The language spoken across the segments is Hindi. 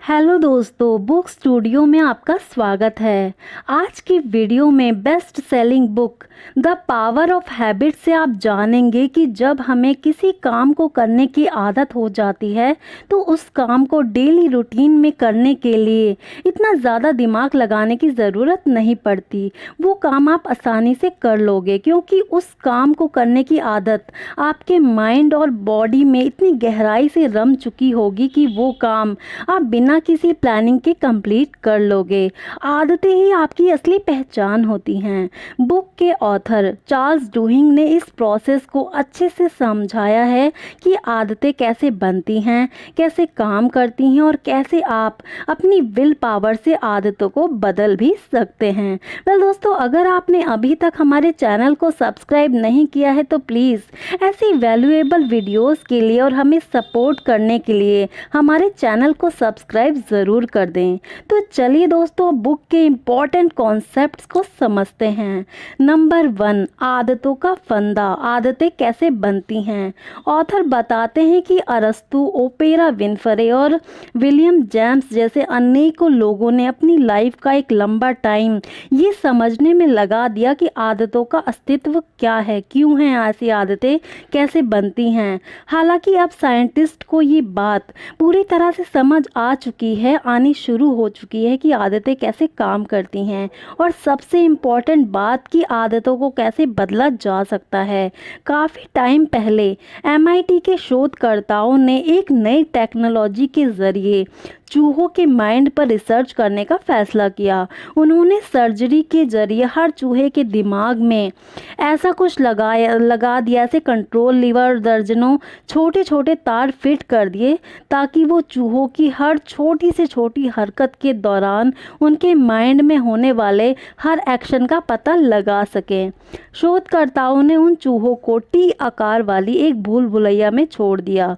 हेलो दोस्तों, बुक स्टूडियो में आपका स्वागत है। आज की वीडियो में best selling book the power of habit से आप जानेंगे कि जब हमें किसी काम को करने की आदत हो जाती है तो उस काम को डेली रूटीन में करने के लिए इतना ज़्यादा दिमाग लगाने की ज़रूरत नहीं पड़ती। वो काम आप आसानी से कर लोगे क्योंकि उस काम को करने की आदत आपके माइंड और बॉडी में इतनी गहराई से रम चुकी होगी कि वो काम आप बिना किसी प्लानिंग के कंप्लीट कर लोगे। आदतें ही आपकी असली पहचान होती हैं। बुक के ऑथर चार्ल्स डुहिंग ने इस प्रोसेस को अच्छे से समझाया है कि आदतें कैसे बनती हैं, कैसे काम करती हैं और कैसे आप अपनी विल पावर से आदतों को बदल भी सकते हैं। वेल दोस्तों, अगर आपने अभी तक हमारे चैनल को सब्सक्राइब नहीं किया है तो प्लीज़ ऐसी वैल्यूएबल वीडियोस के लिए और हमें सपोर्ट करने के लिए हमारे चैनल को सब्सक्राइब ज़रूर कर दें। तो चलिए दोस्तों, बुक के इम्पॉर्टेंट कॉन्सेप्ट्स को समझते हैं। नंबर 1, आदतों का फंदा। आदतें कैसे बनती हैं। ऑथर बताते हैं कि अरस्तु, ओपेरा विनफ्रे और विलियम जेम्स जैसे अनेकों लोगों ने अपनी लाइफ का एक लंबा टाइम ये समझने में लगा दिया कि आदतों का अस्तित्व क्या है, क्यों हैं ऐसी आदतें, कैसे बनती हैं। हालांकि अब साइंटिस्ट को ये बात पूरी तरह से समझ आनी शुरू हो चुकी है कि आदतें कैसे काम करती हैं और सबसे इम्पॉर्टेंट बात कि आदतों को कैसे बदला जा सकता है। काफ़ी टाइम पहले MIT के शोधकर्ताओं ने एक नई टेक्नोलॉजी के ज़रिए चूहों के माइंड पर रिसर्च करने का फैसला किया। उन्होंने सर्जरी के जरिए हर चूहे के दिमाग में ऐसा कुछ लगा दिया, ऐसे कंट्रोल लीवर, दर्जनों छोटे छोटे तार फिट कर दिए ताकि वो चूहों की हर छोटी से छोटी हरकत के दौरान उनके माइंड में होने वाले हर एक्शन का पता लगा सकें। शोधकर्ताओं ने उन चूहों को T आकार वाली एक भूल भुलैया में छोड़ दिया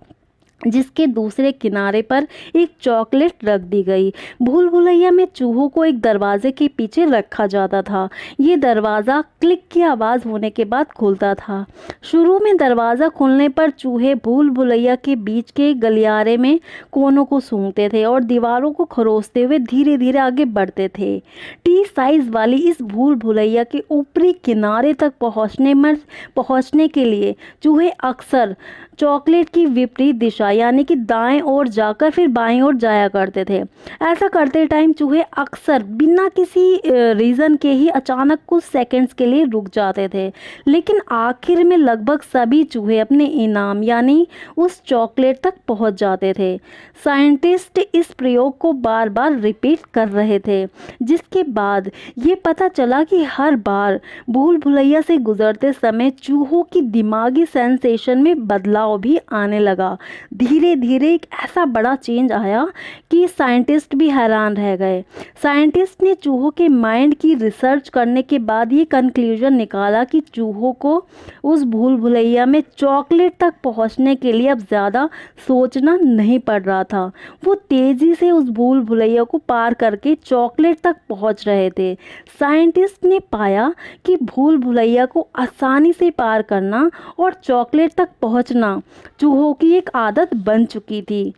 जिसके दूसरे किनारे पर एक चॉकलेट रख दी गई। भूल भुलैया में चूहों को एक दरवाजे के पीछे रखा जाता था। ये दरवाज़ा क्लिक की आवाज़ होने के बाद खुलता था। शुरू में दरवाज़ा खुलने पर चूहे भूल भुलैया के बीच के गलियारे में कोनों को सूंघते थे और दीवारों को खरोचते हुए धीरे धीरे आगे बढ़ते थे। T साइज़ वाली इस भूल भुलैया के ऊपरी किनारे तक पहुँचने के लिए चूहे अक्सर चॉकलेट की विपरीत दिशा यानी कि दाएं ओर जाकर फिर बाएं ओर जाया करते थे। ऐसा करते टाइम चूहे अक्सर बिना किसी रीज़न के ही अचानक कुछ सेकंड्स के लिए रुक जाते थे, लेकिन आखिर में लगभग सभी चूहे अपने इनाम यानी उस चॉकलेट तक पहुंच जाते थे। साइंटिस्ट इस प्रयोग को बार बार रिपीट कर रहे थे, जिसके बाद ये पता चला कि हर बार भूल भुलैया से गुजरते समय चूहों की दिमागी सेंसेशन में बदलाव भी आने लगा। धीरे धीरे एक ऐसा बड़ा चेंज आया कि साइंटिस्ट भी हैरान रह गए। साइंटिस्ट ने चूहों के माइंड की रिसर्च करने के बाद ये कंक्लूजन निकाला कि चूहों को उस भूल भुलैया में चॉकलेट तक पहुंचने के लिए अब ज़्यादा सोचना नहीं पड़ रहा था। वो तेज़ी से उस भूल भुलैया को पार करके चॉकलेट तक पहुंच रहे थे। साइंटिस्ट ने पाया कि भूल भुलैया को आसानी से पार करना और चॉकलेट तक पहुंचना चूहों की एक आदत बन चुकी थी।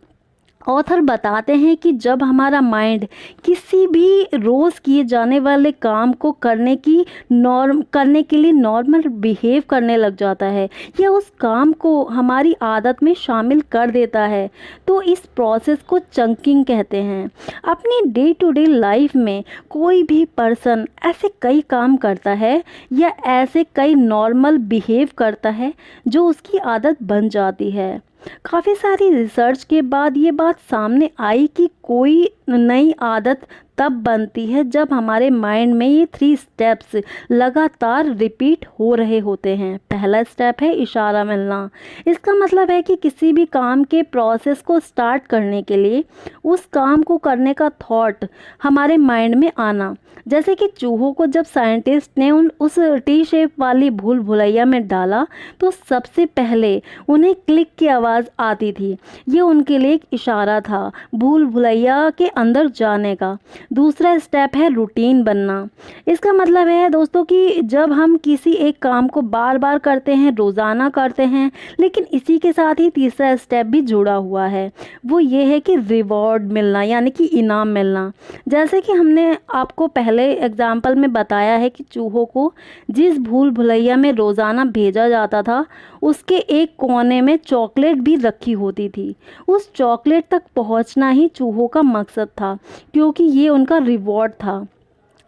ऑथर बताते हैं कि जब हमारा माइंड किसी भी रोज़ किए जाने वाले काम को करने के लिए नॉर्मल बिहेव करने लग जाता है या उस काम को हमारी आदत में शामिल कर देता है तो इस प्रोसेस को चंकिंग कहते हैं। अपनी डे टू डे लाइफ में कोई भी पर्सन ऐसे कई काम करता है या ऐसे कई नॉर्मल बिहेव करता है जो उसकी आदत बन जाती है। काफ़ी सारी रिसर्च के बाद ये बात सामने आई कि कोई नई आदत तब बनती है जब हमारे माइंड में ये 3 स्टेप्स लगातार रिपीट हो रहे होते हैं। पहला स्टेप है इशारा मिलना। इसका मतलब है कि किसी भी काम के प्रोसेस को स्टार्ट करने के लिए उस काम को करने का थॉट हमारे माइंड में आना। जैसे कि चूहों को जब साइंटिस्ट ने उस T शेप वाली भूल भुलैया में डाला तो सबसे पहले उन्हें क्लिक की आवाज़ आती थी। ये उनके लिए एक इशारा था भूल भुलैया के अंदर जाने का। दूसरा स्टेप है रूटीन बनना। इसका मतलब है दोस्तों कि जब हम किसी एक काम को बार बार करते हैं, रोज़ाना करते हैं, लेकिन इसी के साथ ही तीसरा स्टेप भी जुड़ा हुआ है, वो ये है कि रिवॉर्ड मिलना, यानी कि इनाम मिलना। जैसे कि हमने आपको पहले एग्जाम्पल में बताया है कि चूहों को जिस भूल भुलैया में रोज़ाना भेजा जाता था, उसके एक कोने में चॉकलेट भी रखी होती थी। उस चॉकलेट तक पहुंचना ही चूहों का मकसद था, क्योंकि ये उनका रिवॉर्ड था।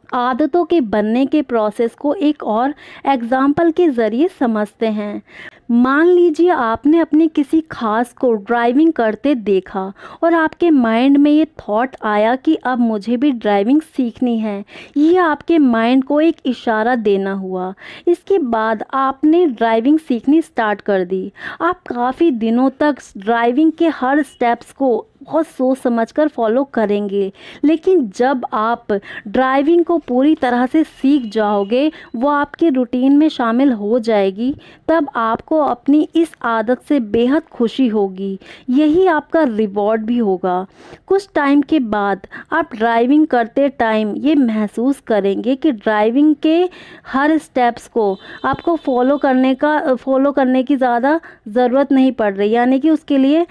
आदतों के बनने के प्रोसेस को एक और एग्जाम्पल के ज़रिए समझते हैं। मान लीजिए आपने अपने किसी खास को ड्राइविंग करते देखा और आपके माइंड में ये थॉट आया कि अब मुझे भी ड्राइविंग सीखनी है। ये आपके माइंड को एक इशारा देना हुआ। इसके बाद आपने ड्राइविंग सीखनी स्टार्ट कर दी। आप काफ़ी दिनों तक ड्राइविंग के हर स्टेप्स को बहुत सोच समझकर फॉलो करेंगे, लेकिन जब आप ड्राइविंग को पूरी तरह से सीख जाओगे, वो आपके रूटीन में शामिल हो जाएगी, तब आपको अपनी इस आदत से बेहद खुशी होगी। यही आपका रिवॉर्ड भी होगा। कुछ टाइम के बाद आप ड्राइविंग करते टाइम ये महसूस करेंगे कि ड्राइविंग के हर स्टेप्स को आपको फॉलो करने की ज़्यादा ज़रूरत नहीं पड़ रही, यानी कि उसके लिए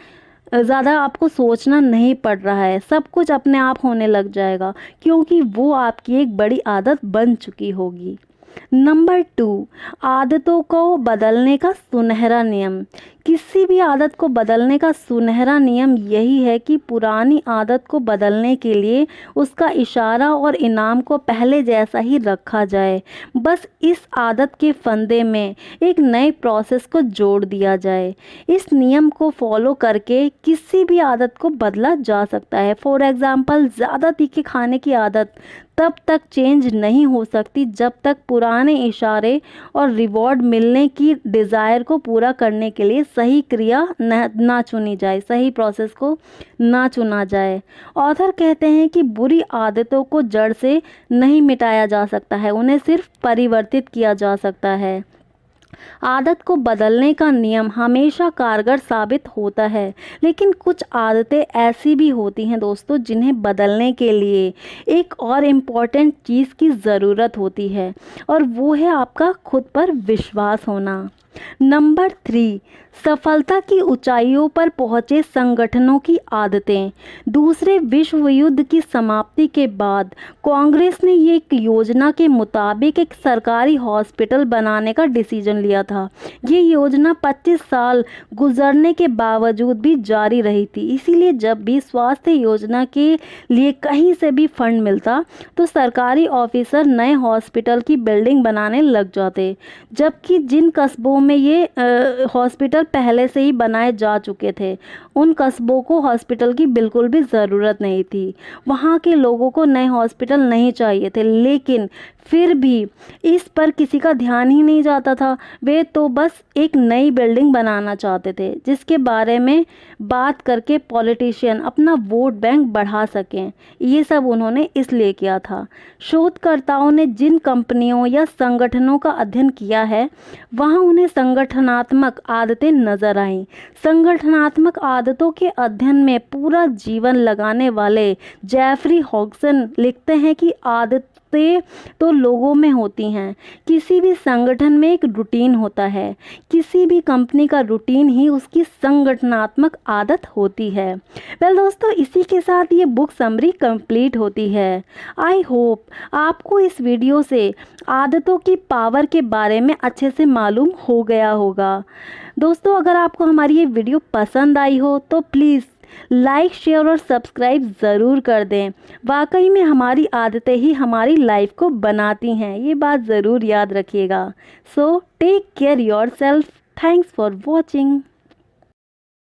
ज़्यादा आपको सोचना नहीं पड़ रहा है। सब कुछ अपने आप होने लग जाएगा, क्योंकि वो आपकी एक बड़ी आदत बन चुकी होगी। नंबर 2, आदतों को बदलने का सुनहरा नियम। किसी भी आदत को बदलने का सुनहरा नियम यही है कि पुरानी आदत को बदलने के लिए उसका इशारा और इनाम को पहले जैसा ही रखा जाए। बस इस आदत के फंदे में एक नए प्रोसेस को जोड़ दिया जाए। इस नियम को फॉलो करके किसी भी आदत को बदला जा सकता है। फॉर एग्ज़ाम्पल, ज़्यादा तीखे खाने की आदत तब तक चेंज नहीं हो सकती जब तक पुराने इशारे और रिवॉर्ड मिलने की डिज़ायर को पूरा करने के लिए सही क्रिया ना चुनी जाए, सही प्रोसेस को ना चुना जाए। ऑथर कहते हैं कि बुरी आदतों को जड़ से नहीं मिटाया जा सकता है, उन्हें सिर्फ परिवर्तित किया जा सकता है। आदत को बदलने का नियम हमेशा कारगर साबित होता है, लेकिन कुछ आदतें ऐसी भी होती हैं दोस्तों जिन्हें बदलने के लिए एक और इम्पॉर्टेंट चीज़ की ज़रूरत होती है, और वो है आपका खुद पर विश्वास होना। नंबर 3, सफलता की ऊंचाइयों पर पहुंचे संगठनों की आदतें। दूसरे विश्व युद्ध की समाप्ति के बाद कांग्रेस ने ये एक योजना के मुताबिक एक सरकारी हॉस्पिटल बनाने का डिसीजन लिया था। ये योजना 25 साल गुजरने के बावजूद भी जारी रही थी। इसीलिए जब भी स्वास्थ्य योजना के लिए कहीं से भी फंड मिलता तो सरकारी ऑफिसर नए हॉस्पिटल की बिल्डिंग बनाने लग जाते, जबकि जिन कस्बों में ये हॉस्पिटल पहले से ही बनाए जा चुके थे, उन कस्बों को हॉस्पिटल की बिल्कुल भी ज़रूरत नहीं थी। वहाँ के लोगों को नए हॉस्पिटल नहीं चाहिए थे, लेकिन फिर भी इस पर किसी का ध्यान ही नहीं जाता था। वे तो बस एक नई बिल्डिंग बनाना चाहते थे, जिसके बारे में बात करके पॉलिटिशियन अपना वोट बैंक बढ़ा सकें। ये सब उन्होंने इसलिए किया था। शोधकर्ताओं ने जिन कंपनियों या संगठनों का अध्ययन किया है, वहाँ उन्हें संगठनात्मक आदतें नजर आईं। संगठनात्मक आदतों के अध्ययन में पूरा जीवन लगाने वाले जेफरी हॉग्सन लिखते हैं कि आदतें तो लोगों में होती हैं। किसी भी संगठन में एक रूटीन होता है। किसी भी कंपनी का रूटीन ही उसकी संगठनात्मक आदत होती है। वेल दोस्तों, इसी के साथ ये बुक समरी कंप्लीट होती है। आई होप आपको इस वीडियो से आदतों की पावर के बारे में अच्छे से मालूम हो गया होगा। दोस्तों, अगर आपको हमारी ये वीडियो पसंद आई हो तो प्लीज़ लाइक, शेयर और सब्सक्राइब ज़रूर कर दें। वाकई में हमारी आदतें ही हमारी लाइफ को बनाती हैं, ये बात ज़रूर याद रखिएगा। So take care yourself. Thanks for watching.